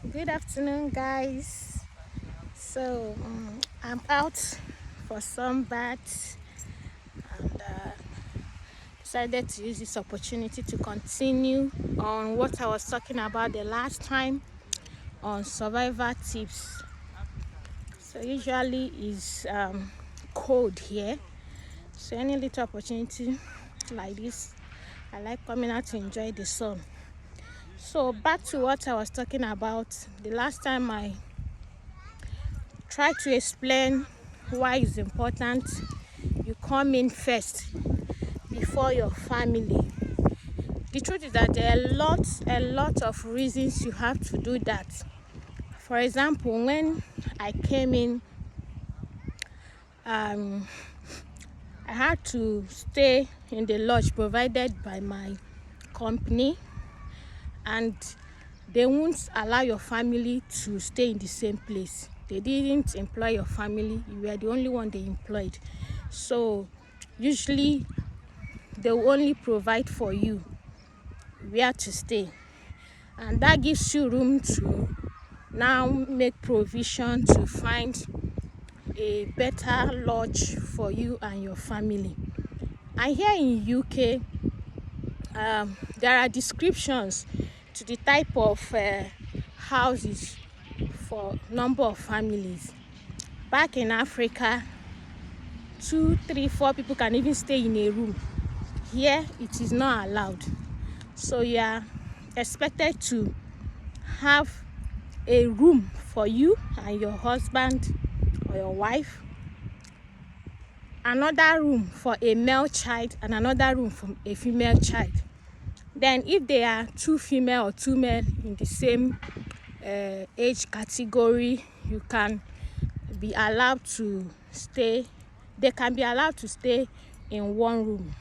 Good afternoon, guys. I'm out for some baths and decided to use this opportunity to continue on what I was talking about the last time on survivor tips. So usually is cold here. So any little opportunity like this, I like coming out to enjoy the sun. So back to what I was talking about the last time I try to explain why it's important you come in first before your family. The truth is that there are a lot of reasons you have to do that. For example, when I came in, I had to stay in the lodge provided by my company, and they won't allow your family to stay in the same place. They didn't employ your family. You were the only one they employed. So usually they will only provide for you where to stay. And that gives you room to now make provision to find a better lodge for you and your family. And here in UK, there are descriptions to the type of houses for number of families. Back in Africa, 2, 3, 4 people can even stay in a room. Here, it is not allowed. So you are expected to have a room for you and your husband or your wife, another room for a male child, and another room for a female child. Then if they are 2 female or 2 male in the same age category, you can be allowed to stay. They can be allowed to stay in one room.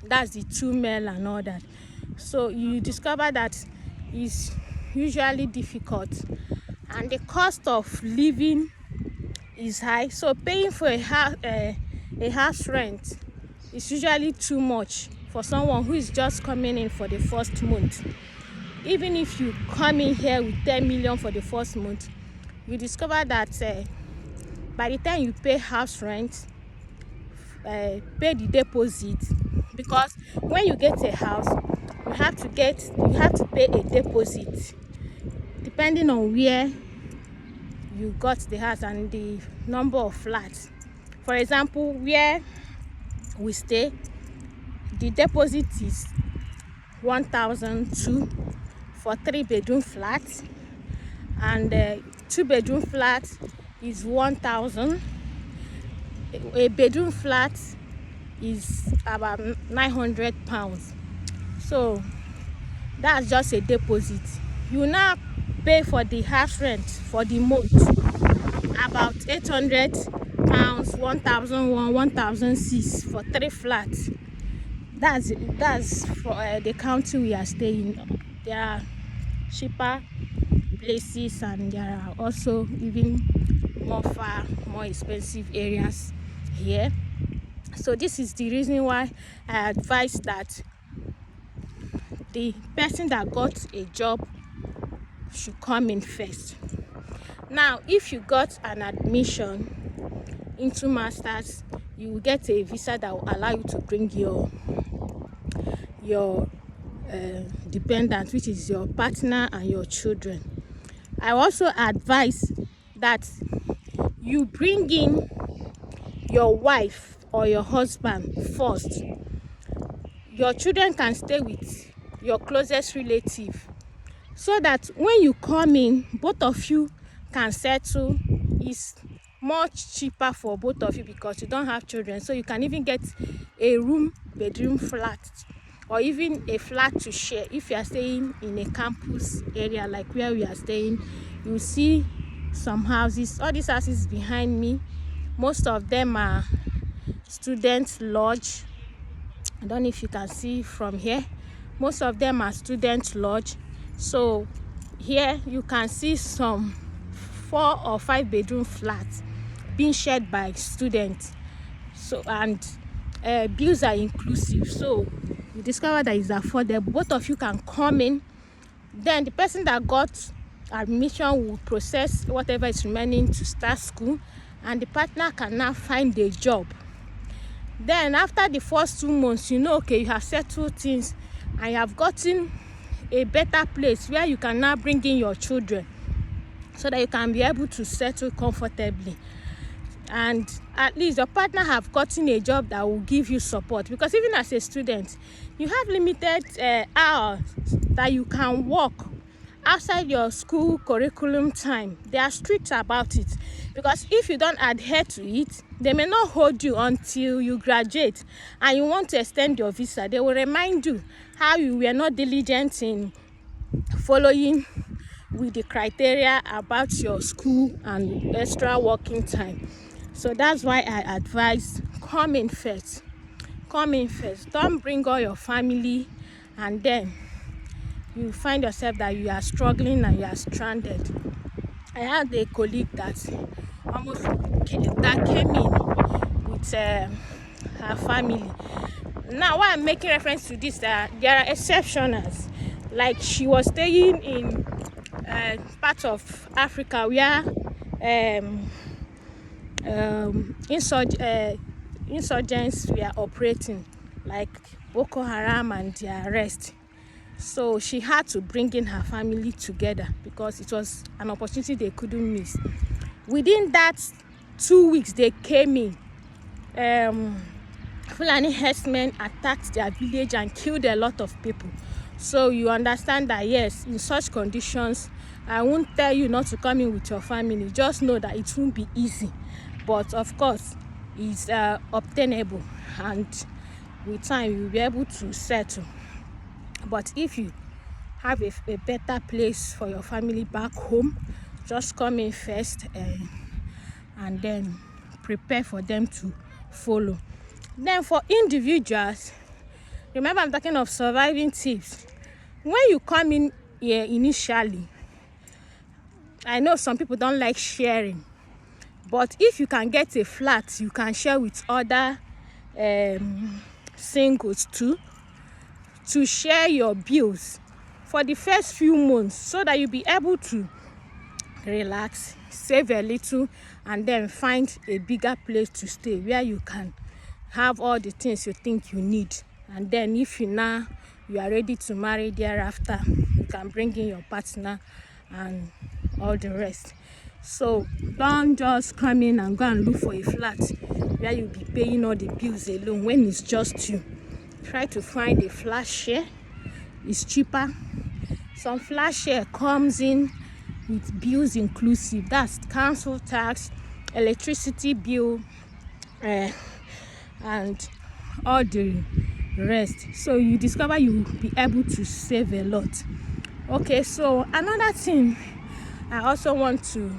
That's the 2 male and all that. So you discover that it's usually difficult, and the cost of living is high. So paying for a house rent is usually too much for someone who is just coming in for the first month. Even if you come in here with 10 million for the first month, you discover that by the time you pay house rent, pay the deposit, because when you get a house, you have to pay a deposit depending on where you got the house and the number of flats. For example, where we stay, the deposit is 1,002 for 3-bedroom flats, and 2-bedroom flat is 1,000. A bedroom flat is about £900. So that's just a deposit. You now pay for the house rent for the month, about £800, 1,001, 1,006 for 3 flats. That's for the county we are staying. There are cheaper places, and there are also even more expensive areas here. So this is the reason why I advise that the person that got a job should come in first. Now, if you got an admission into masters, you will get a visa that will allow you to bring your dependent, which is your partner and your children. I also advise that you bring in your wife or your husband first. Your children can stay with your closest relative, so that when you come in, both of you can settle. It's much cheaper for both of you because you don't have children, so you can even get a bedroom flat, or even a flat to share. If you are staying in a campus area like where we are staying, you see some houses. All these houses behind me, most of them are student lodge. I don't know if you can see from here. Most of them are student lodge. So here you can see some 4 or 5 bedroom flats being shared by students. So, and bills are inclusive. So you discover that it's affordable. Both of you can come in. Then the person that got admission will process whatever is remaining to start school, and the partner can now find a job. Then after the first 2 months, you know, okay, you have settled things and you have gotten a better place where you can now bring in your children so that you can be able to settle comfortably. And at least your partner have gotten a job that will give you support, because even as a student, you have limited hours that you can work outside your school curriculum time. They are strict about it, because if you don't adhere to it, they may not hold you until you graduate and you want to extend your visa. They will remind you how you were not diligent in following with the criteria about your school and extra working time. So that's why I advise come in first. Don't bring all your family and then you find yourself that you are struggling and you are stranded. I had a colleague that came in with her family. Now, why I'm making reference to this, there are exceptionals. Like, she was staying in part of Africa where insurgents were operating, like Boko Haram and the rest. So she had to bring in her family together because it was an opportunity they couldn't miss. Within that 2 weeks, they came in. Fulani herdsmen attacked their village and killed a lot of people. So you understand that, yes, in such conditions, I won't tell you not to come in with your family. Just know that it won't be easy. But of course, it's obtainable, and with time, you'll be able to settle. But if you have a better place for your family back home, just come in first and then prepare for them to follow. Then for individuals, remember I'm talking of surviving tips. When you come in here initially, I know some people don't like sharing, but if you can get a flat, you can share with other singles too, to share your bills for the first few months so that you'll be able to relax, save a little, and then find a bigger place to stay where you can have all the things you think you need. And then if you are ready to marry thereafter, you can bring in your partner and all the rest. So don't just come in and go and look for a flat where you'll be paying all the bills alone when it's just you. Try to find a flat share. It's cheaper. Some flat share comes in with bills inclusive. That's council tax, electricity bill, and all the rest. So you discover you'll be able to save a lot. Okay, so another thing I also want to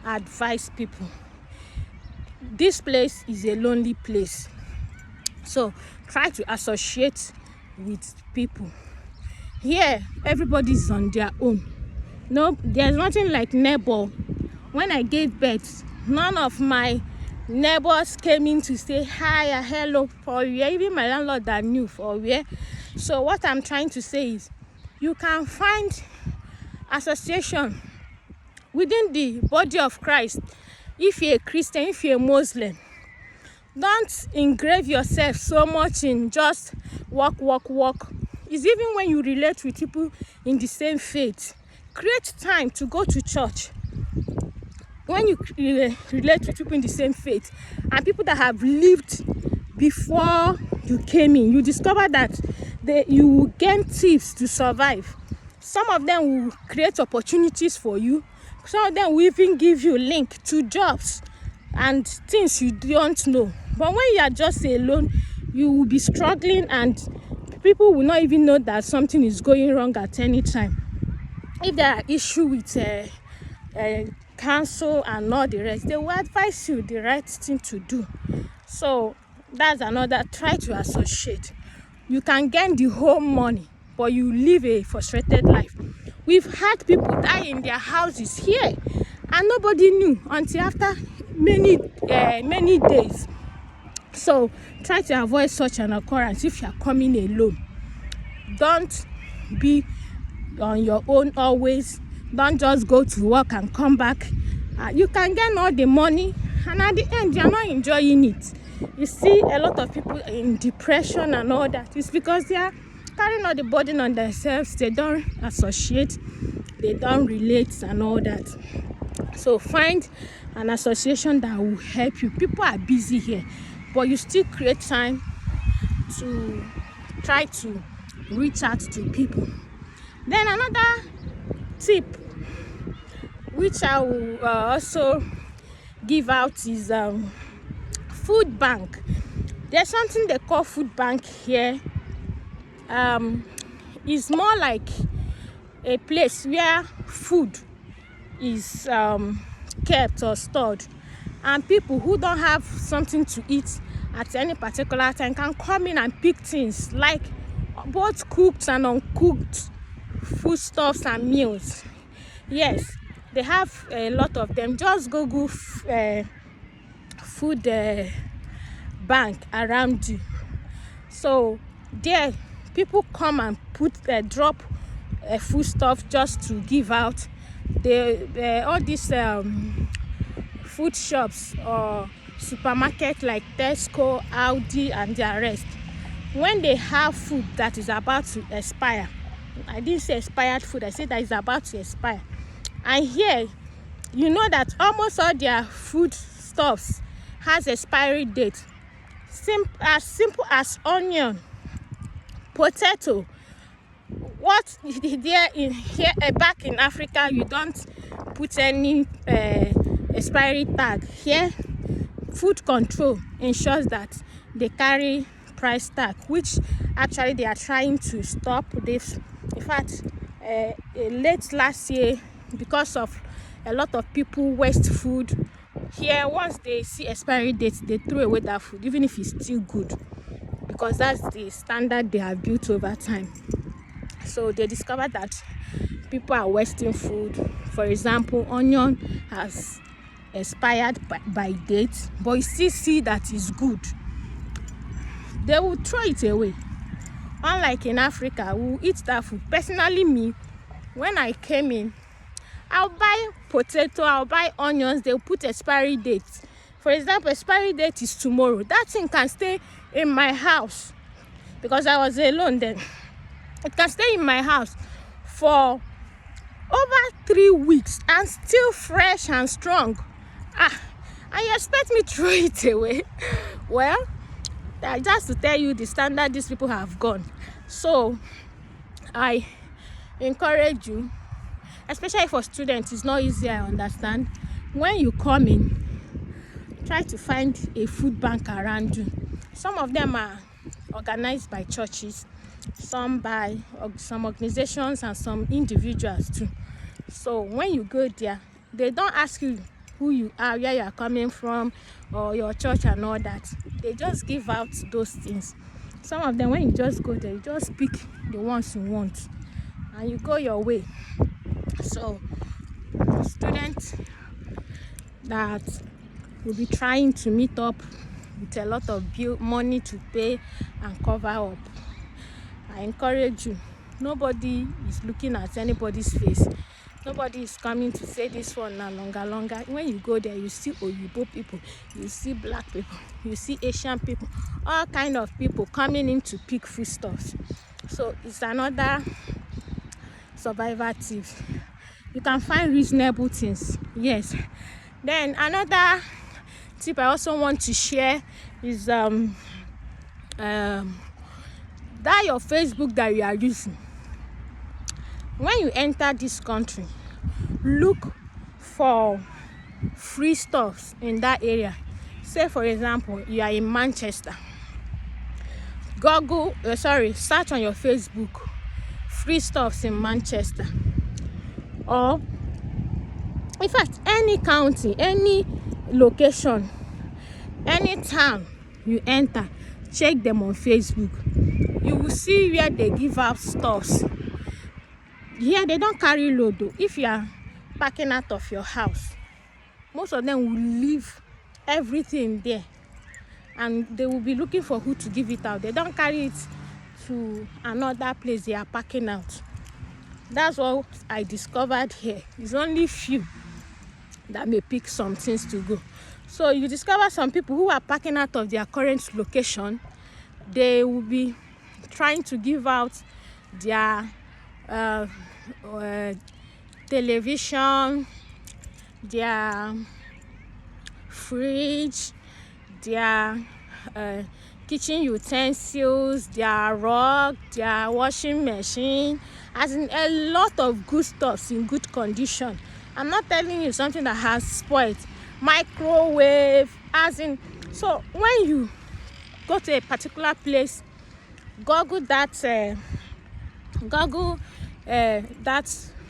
advise people. This place is a lonely place. So try to associate with people. Here, everybody's on their own. No, there's nothing like neighbor. When I gave birth, none of my neighbors came in to say hi or hello for where. Even my landlord that knew for where. So what I'm trying to say is, you can find association within the body of Christ. If you're a Christian, if you're a Muslim, don't engrave yourself so much in just work. It's even when you relate with people in the same faith. Create time to go to church. When you relate with people in the same faith and people that have lived before you came in, you discover that you will gain tips to survive. Some of them will create opportunities for you. Some of them will even give you link to jobs and things you don't know. But when you are just alone, you will be struggling and people will not even know that something is going wrong at any time. If there are issues with council and all the rest, they will advise you the right thing to do. So that's another. Try to associate. You can gain the whole money, but you live a frustrated life. We've had people die in their houses here and nobody knew until after many days. So try to avoid such an occurrence if you are coming alone. Don't be on your own always. Don't just go to work and come back. You can get all the money, and at the end you are not enjoying it. You see a lot of people in depression and all that. It's because they are carrying all the burden on themselves. They don't associate, they don't relate and all that. So find an association that will help you. People are busy here, but you still create time to try to reach out to people. Then another tip which I will also give out is food bank. There's something they call food bank here. It's more like a place where food is kept or stored, and people who don't have something to eat at any particular time can come in and pick things like both cooked and uncooked foodstuffs and meals. Yes, they have a lot of them. Just Google food bank around you. So there people come and drop food stuff just to give out. All these food shops or supermarket like Tesco, Aldi and the rest, when they have food that is about to expire, I didn't say expired food, I said that is about to expire, and here you know that almost all their food stuffs has expiry date. As simple as onion, potato. What there in here back in Africa, you don't put any expiry tag. Here food control ensures that they carry price tag, which actually they are trying to stop this. In fact, late last year, because of a lot of people waste food here, once they see expiry dates, they throw away that food even if it's still good, because that's the standard they have built over time. So they discovered that people are wasting food. For example, onion has expired by date, but you still see that it's good, they will throw it away. Unlike in Africa, we will eat that food. Personally, me, when I came in, I'll buy potato, I'll buy onions, they'll put expiry dates. For example, expiry date is tomorrow. That thing can stay in my house, because I was alone then. It can stay in my house for over 3 weeks and still fresh and strong. And you expect me to throw it away? Well, just to tell you the standard these people have gone. So I encourage you, especially for students, it's not easy, I understand. When you come in, try to find a food bank around you. Some of them are organized by churches, some by some organizations, and some individuals too. So when you go there, they don't ask you who you are, where you are coming from, or your church and all that. They just give out those things. Some of them, when you just go there, you just pick the ones you want and you go your way. So students that will be trying to meet up with a lot of money to pay and cover up, I encourage you. Nobody is looking at anybody's face. Nobody is coming to say this one now longer. When you go there, you see Oyibo people, you see black people, you see Asian people, all kind of people coming in to pick foodstuffs. So it's another survival tip. You can find reasonable things. Yes. Then another tip I also want to share is that your Facebook that you are using. When you enter this country, look for free stuffs in that area. Say for example, you are in Manchester. Search on your Facebook free stuffs in Manchester, or in fact any county, any location, any town you enter, check them on Facebook. You will see where they give out stuffs. Here they don't carry load though. If you are packing out of your house, most of them will leave everything there, and they will be looking for who to give it out. They don't carry it to another place they are packing out. That's what I discovered here. It's only few that may pick some things to go. So you discover some people who are parking out of their current location. They will be trying to give out their television, their fridge, their kitchen utensils, their rug, their washing machine, as in a lot of good stuff in good condition. I'm not telling you something that has spoiled. Microwave, as in. So when you go to a particular place, google that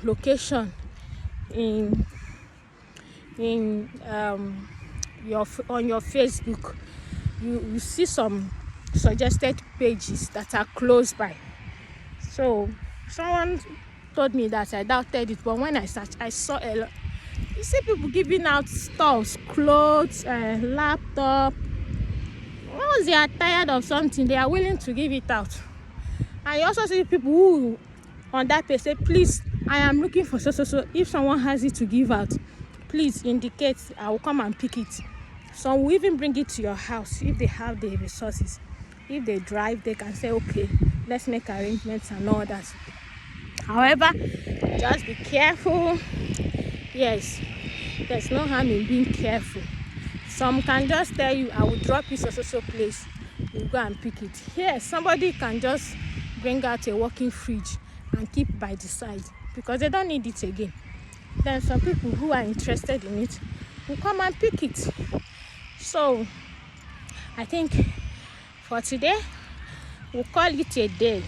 location in on your Facebook. You see some suggested pages that are close by. So someone told me that, I doubted it, but when I searched, I saw a lot. You see people giving out stuff, clothes, laptop. Once they are tired of something, they are willing to give it out. And you also see people who on that page say, please, I am looking for so. If someone has it to give out, please indicate, I will come and pick it. Some will even bring it to your house if they have the resources. If they drive, they can say, okay, let's make arrangements and all that. However, just be careful. Yes, there's no harm in being careful. Some can just tell you, I will drop you so place, you go and pick it. Yes, somebody can just bring out a working fridge and keep by the side because they don't need it again. Then some people who are interested in it will come and pick it. So I think for today we'll call it a day.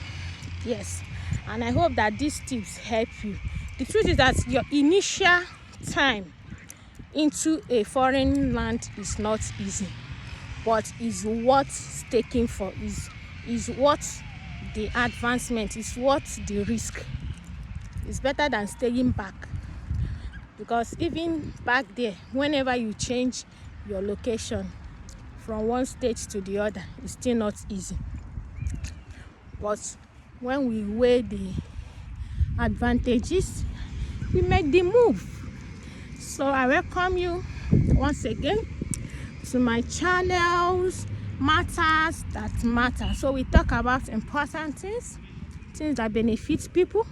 Yes, and I hope that these tips help you. The truth is that your initial time into a foreign land is not easy, but is worth taking for, is what the advancement, is what the risk. It's better than staying back, because even back there, whenever you change your location from one state to the other, it's still not easy. But when we weigh the advantages, we make the move. So I welcome you once again to my channels, Matters That Matter. So we talk about important things that benefit people,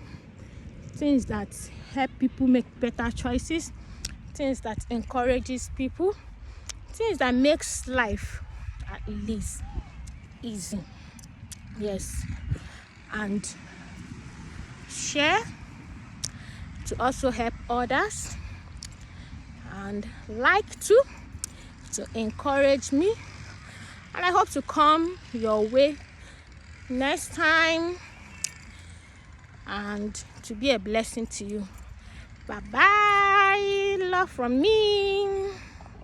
things that help people make better choices, things that encourages people, things that makes life at least easy. Yes, and share to also help others, and like to encourage me. And I hope to come your way next time and to be a blessing to you. Bye bye. Love from me.